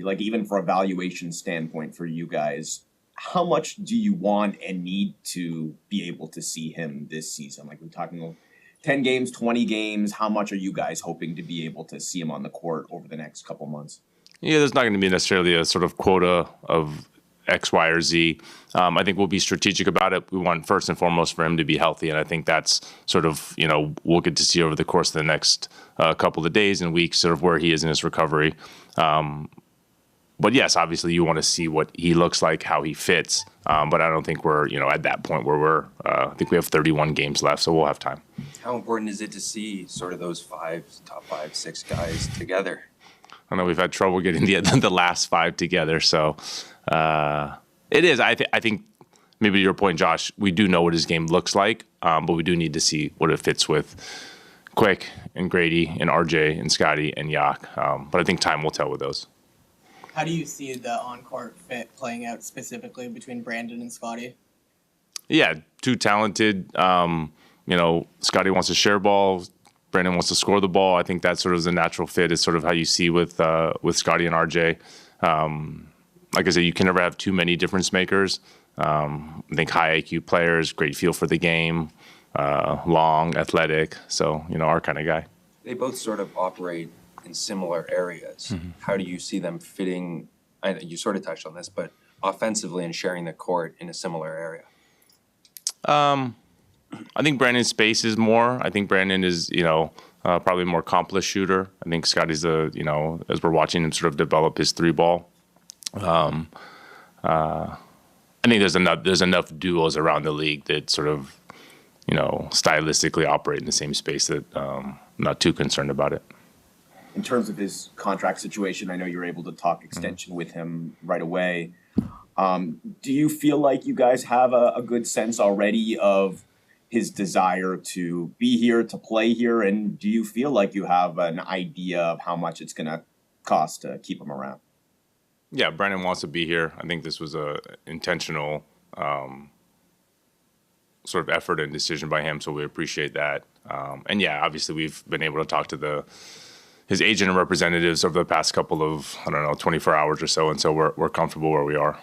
like even for a valuation standpoint for you guys, how much do you want and need to be able to see him this season? Like we're talking 10 games, 20 games. How much are you guys hoping to be able to see him on the court over the next couple months? Yeah, there's not going to be necessarily a sort of quota of X, Y, or Z. I think we'll be strategic about it. We want first and foremost for him to be healthy, and I think that's sort of, we'll get to see over the course of the next couple of days and weeks sort of where he is in his recovery. But yes, obviously you want to see what he looks like, how he fits. But I don't think we're, at that point where I think we have 31 games left, so we'll have time. How important is it to see sort of those top 5, 6 guys together? I know we've had trouble getting the last 5 together, so it is. I think maybe to your point, Josh, we do know what his game looks like, but we do need to see what it fits with Quick and Grady and RJ and Scotty and Yak. But I think time will tell with those. How do you see the on-court fit playing out specifically between Brandon and Scotty? Yeah, two talented. Scotty wants to share ball. Brandon wants to score the ball. I think that sort of is a natural fit. Is sort of how you see with Scotty and RJ. Like I said, you can never have too many difference makers. I think high IQ players, great feel for the game, long, athletic. So, our kind of guy. They both sort of operate in similar areas. Mm-hmm. How do you see them fitting? You sort of touched on this, but offensively and sharing the court in a similar area. I think Brandon's space is more. I think Brandon is, probably a more accomplished shooter. I think Scotty's as we're watching him sort of develop his 3-ball. I think there's enough duos around the league that sort of, stylistically operate in the same space that I'm not too concerned about it. In terms of his contract situation, I know you're able to talk extension with him right away. Do you feel like you guys have a good sense already of his desire to be here, to play here? And do you feel like you have an idea of how much it's going to cost to keep him around? Yeah, Brandon wants to be here. I think this was a intentional sort of effort and decision by him, so we appreciate that. And yeah, obviously we've been able to talk to his agent and representatives over the past couple of, 24 hours or so, and so we're comfortable where we are.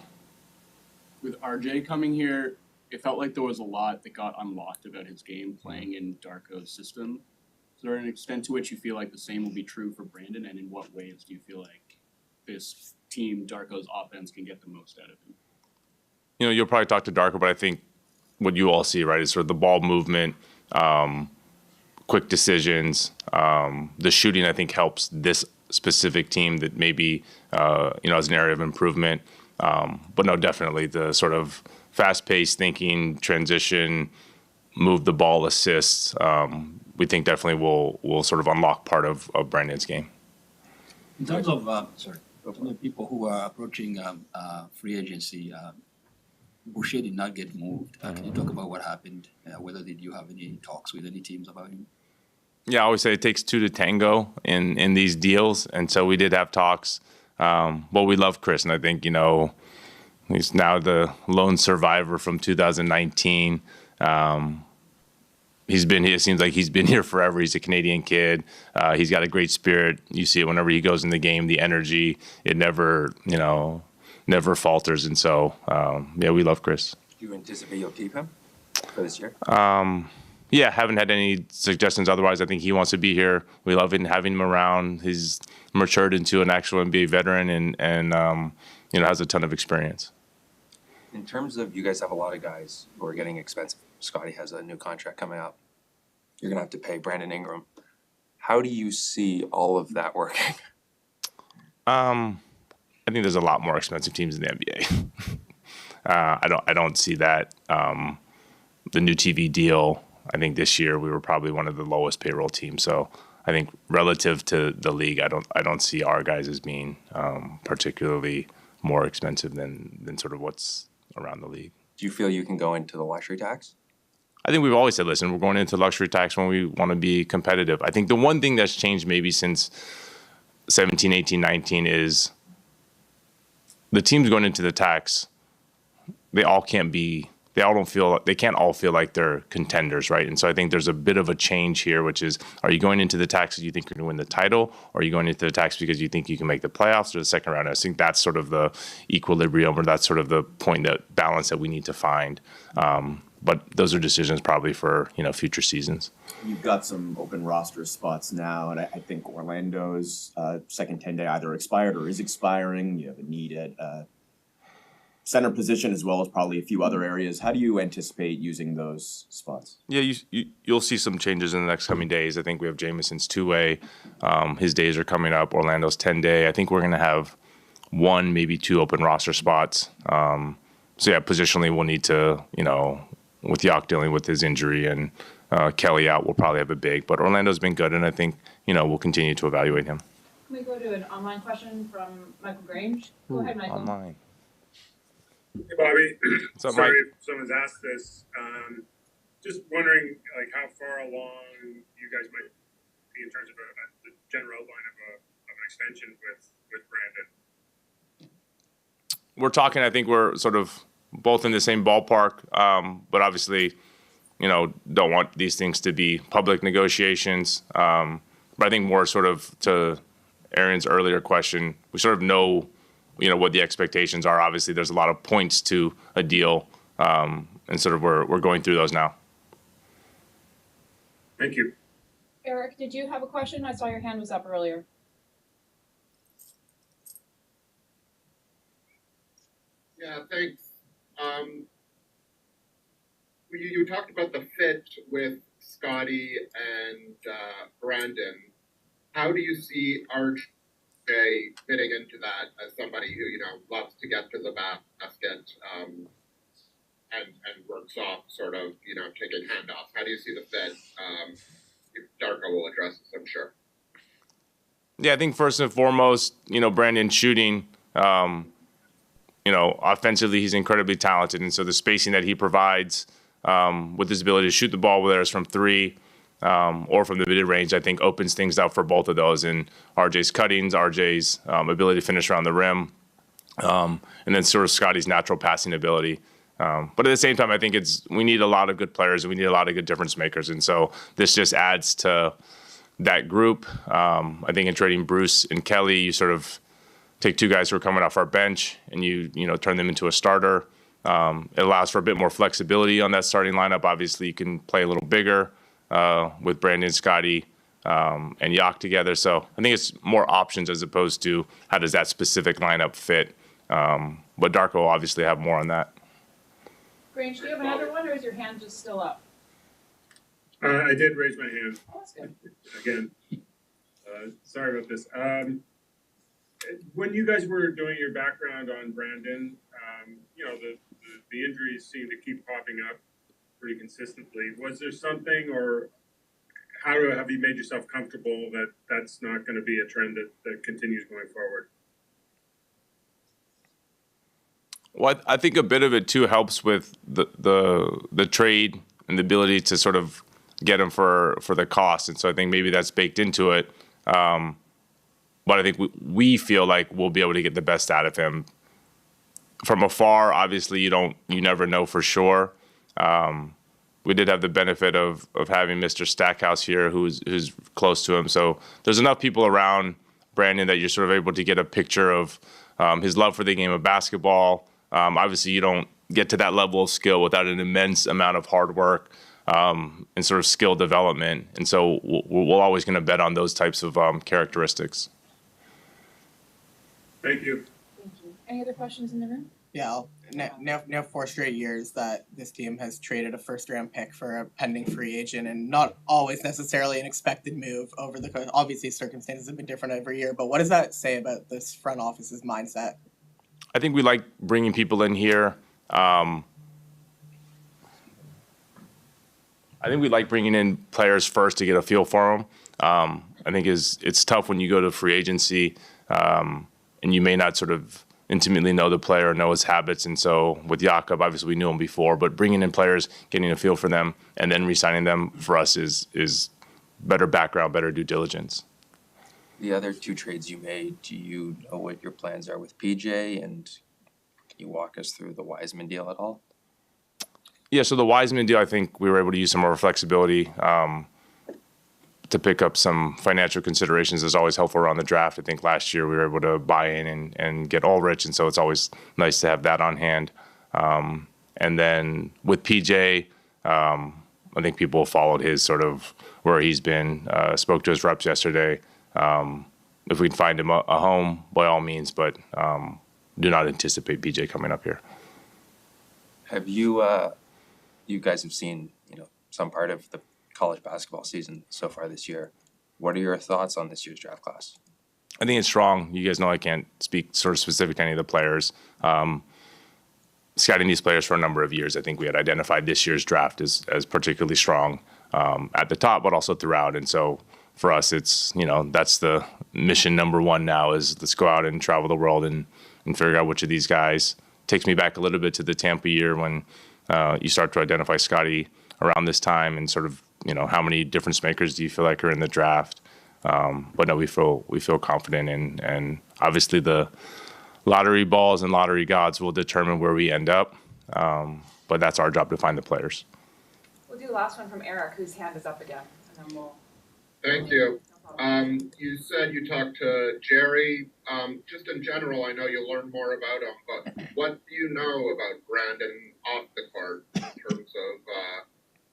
With RJ coming here, it felt like there was a lot that got unlocked about his game playing in Darko's system. Is there an extent to which you feel like the same will be true for Brandon, and in what ways do you feel like this team, Darko's offense, can get the most out of him? You'll probably talk to Darko, but I think what you all see, right, is sort of the ball movement, quick decisions. The shooting, I think, helps this specific team that maybe, as an area of improvement. But no, definitely the sort of fast-paced thinking, transition, move the ball, assists. We think definitely will sort of unlock part of Brandon's game. In terms of the people who are approaching free agency, Boucher did not get moved. Can you talk about what happened? Whether did you have any talks with any teams about him? Yeah, I always say it takes two to tango in these deals, and so we did have talks. But we love Chris, and I think he's now the lone survivor from 2019. It seems like he's been here forever. He's a Canadian kid. He's got a great spirit. You see it whenever he goes in the game, the energy, it never falters. And so, we love Chris. Do you anticipate you'll keep him for this year? Yeah, haven't had any suggestions otherwise. I think he wants to be here. We love having him around. He's matured into an actual NBA veteran and has a ton of experience. In terms of, you guys have a lot of guys who are getting expensive. Scotty has a new contract coming up. You're going to have to pay Brandon Ingram. How do you see all of that working? I think there's a lot more expensive teams in the NBA. I don't see that. The new TV deal, I think this year we were probably one of the lowest payroll teams. So I think relative to the league, I don't see our guys as being particularly more expensive than sort of what's around the league. Do you feel you can go into the luxury tax? I think we've always said, listen, we're going into luxury tax when we want to be competitive. I think the one thing that's changed maybe since 17, 18, 19 is the teams going into the tax, they all can't be they can't all feel like they're contenders, right? And so I think there's a bit of a change here, which is, are you going into the tax because you think you're going to win the title, or are you going into the tax because you think you can make the playoffs or the second round? I think that's sort of the equilibrium, or that's sort of the point, that balance that we need to find. But those are decisions probably for, future seasons. You've got some open roster spots now, and I think Orlando's second 10-day either expired or is expiring. You have a need at center position as well as probably a few other areas. How do you anticipate using those spots? Yeah, you'll see some changes in the next coming days. I think we have Jameson's 2-way. His days are coming up. Orlando's 10-day. I think we're going to have 1, maybe 2 open roster spots. So yeah, positionally we'll need to, with Yak dealing with his injury and Kelly out, we'll probably have a big. But Orlando's been good, and I think, we'll continue to evaluate him. Can we go to an online question from Michael Grange? Go ahead, Michael. Online. Hey, Bobby. What's up, Sorry Mike? if someone's asked this. Just wondering, how far along you guys might be in terms of the general outline of an extension with Brandon. We're talking. I think we're sort of both in the same ballpark, but obviously, don't want these things to be public negotiations. But I think more sort of to Aaron's earlier question, we sort of know, what the expectations are. Obviously, there's a lot of points to a deal, and sort of we're going through those now. Thank you. Eric, did you have a question? I saw your hand was up earlier. Yeah, thanks. You talked about the fit with Scotty and Brandon. How do you see RJ fitting into that as somebody who loves to get to the basket and works off sort of taking handoffs? How do you see the fit? Darko will address this, I'm sure. Yeah, I think first and foremost, Brandon shooting. Offensively, he's incredibly talented, and so the spacing that he provides with his ability to shoot the ball, whether it's from 3 or from the mid-range, I think opens things up for both of those. And RJ's cuttings, RJ's ability to finish around the rim, and then sort of Scotty's natural passing ability. But at the same time, I think we need a lot of good players, and we need a lot of good difference makers. And so this just adds to that group. I think in trading Bruce and Kelly, you sort of take 2 guys who are coming off our bench and you turn them into a starter. It allows for a bit more flexibility on that starting lineup. Obviously, you can play a little bigger with Brandon, Scotty, and Yak together. So I think it's more options as opposed to how does that specific lineup fit. But Darko will obviously have more on that. Grange, do you have another one, or is your hand just still up? I did raise my hand Oh, that's good. again. Sorry about this. When you guys were doing your background on Brandon, the injuries seem to keep popping up pretty consistently. Was there something, or have you made yourself comfortable that that's not going to be a trend that continues going forward? Well, I think a bit of it too helps with the trade and the ability to sort of get him for the cost, and so I think maybe that's baked into it. But I think we feel like we'll be able to get the best out of him. From afar, obviously, you never know for sure. We did have the benefit of having Mr. Stackhouse here, who's close to him. So there's enough people around Brandon that you're sort of able to get a picture of his love for the game of basketball. Obviously, you don't get to that level of skill without an immense amount of hard work and sort of skill development. And so we're always going to bet on those types of characteristics. Thank you. Thank you. Any other questions in the room? Yeah, now 4 straight years that this team has traded a first-round pick for a pending free agent, and not always necessarily an expected move over the course. Obviously, circumstances have been different every year, but what does that say about this front office's mindset? I think we like bringing people in here. I think we like bringing in players first to get a feel for them. I think it's tough when you go to free agency and you may not sort of intimately know the player or know his habits. And so with Jakob, obviously we knew him before, but bringing in players, getting a feel for them, and then re-signing them for us is better background, better due diligence. The other 2 trades you made, do you know what your plans are with PJ? And can you walk us through the Wiseman deal at all? Yeah, so the Wiseman deal, I think we were able to use some more flexibility to pick up some financial considerations is always helpful around the draft. I think last year we were able to buy in and get Ulrich, and so it's always nice to have that on hand. And then with PJ, I think people followed his sort of where he's been, spoke to his reps yesterday. If we can find him a home, by all means, but do not anticipate PJ coming up here. Have you, you guys have seen, some part of the college basketball season so far this year. What are your thoughts on this year's draft class? I think it's strong. You guys know I can't speak sort of specific to any of the players. Scouting these players for a number of years, I think we had identified this year's draft as particularly strong at the top, but also throughout. And so for us, it's, that's the mission number one now is let's go out and travel the world and figure out which of these guys. Takes me back a little bit to the Tampa year when you start to identify Scotty around this time and sort of, how many difference makers do you feel like are in the draft? But no, we feel confident and obviously the lottery balls and lottery gods will determine where we end up. But that's our job to find the players. We'll do the last one from Eric, whose hand is up again, and then we'll. Thank you. You said you talked to Jerry. Just in general, I know you'll learn more about him, but what do you know about Brandon off the court in terms of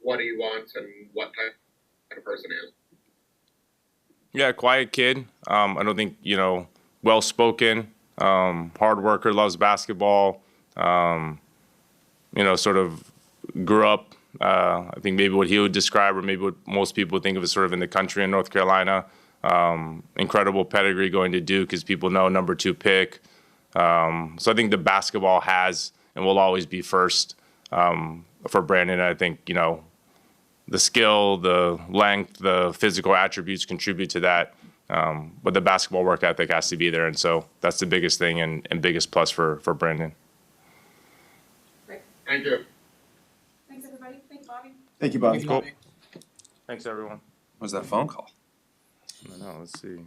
what he wants and what type of person he is? Yeah, quiet kid. I don't think, well-spoken, hard worker, loves basketball, sort of grew up, I think maybe what he would describe or maybe what most people would think of as sort of in the country in North Carolina. Incredible pedigree going to Duke, as people know, number 2 pick. So I think the basketball has and will always be first for Brandon. I think, the skill, the length, the physical attributes contribute to that. But the basketball work ethic has to be there. And so that's the biggest thing and biggest plus for Brandon. Great. Thank you. Thanks, everybody. Thanks, Bobby. Thank you, Bobby. Thanks, Bobby. Thanks, everyone. What was that phone call? I know, let's see.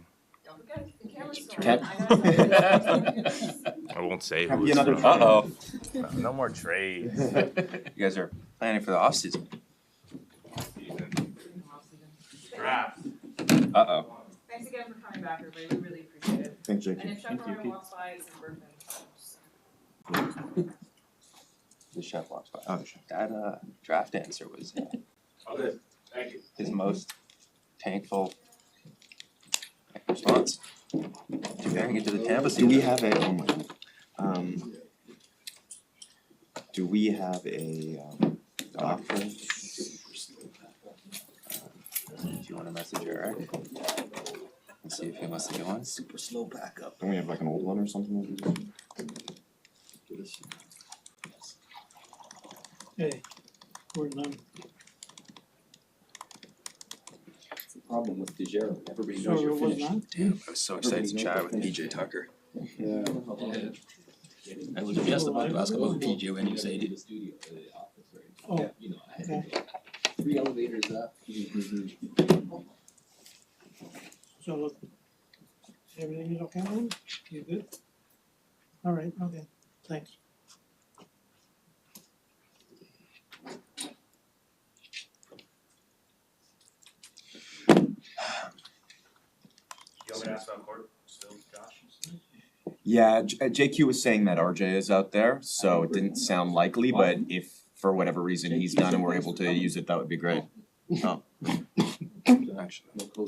Don't forget, the camera's still Cat. on. I won't say Happy who. another It's Uh-oh. from. No more trades. You guys are planning for the offseason. Draft. Uh-oh. Thanks again for coming back, everybody. We really appreciate it. Thanks, And Jake. if Chef Ryan walks by, it's in Berkman. The chef walks by. Oh, sure. That draft answer was Thank you. his most thankful response. Comparing it to the Tampa Do we season. have a, oh my God. Do we have a doctor? Do you want to message Eric? And see if he wants to go on? Super slow backup. Don't we have like an old one or something? Hey, we're done. Problem with DeGero. Everybody So knows you're it was finished. not? Damn, I was so excited to chat with PJ Tucker. Yeah. I was just about to ask about PJ when you said it. Oh, Yeah, you know, I had okay. 3 elevators up. So look, everything is okay then? You good? All right, okay, thanks. You want me to ask about court still, Josh? Yeah, JQ was saying that RJ is out there, so it didn't sound likely, but if for whatever reason he's done and we're able to use it, that would be great. Oh. Actually. No code.